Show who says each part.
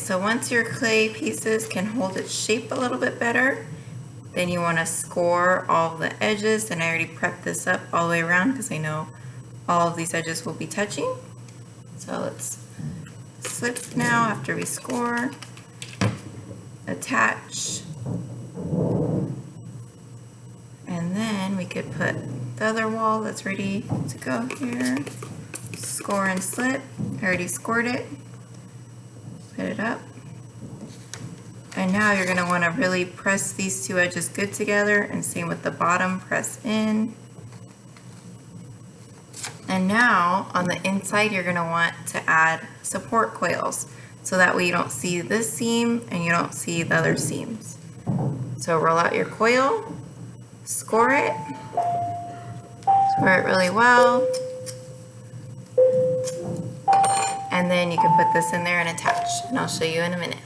Speaker 1: so once your clay pieces can hold its shape a little bit better, then you want to score all the edges. And I already prepped this up all the way around because I know all of these edges will be touching. So let's slip now after we score, attach, and then we could put the other wall that's ready to go here. Score and slip. I already scored it. Put it up. And now you're going to want to really press these two edges good together, and same with the bottom, press in. And now on the inside you're going to want to add support coils, so that way you don't see this seam and you don't see the other seams. So roll out your coil, score it really well, and then you can put this in there and attach, and I'll show you in a minute.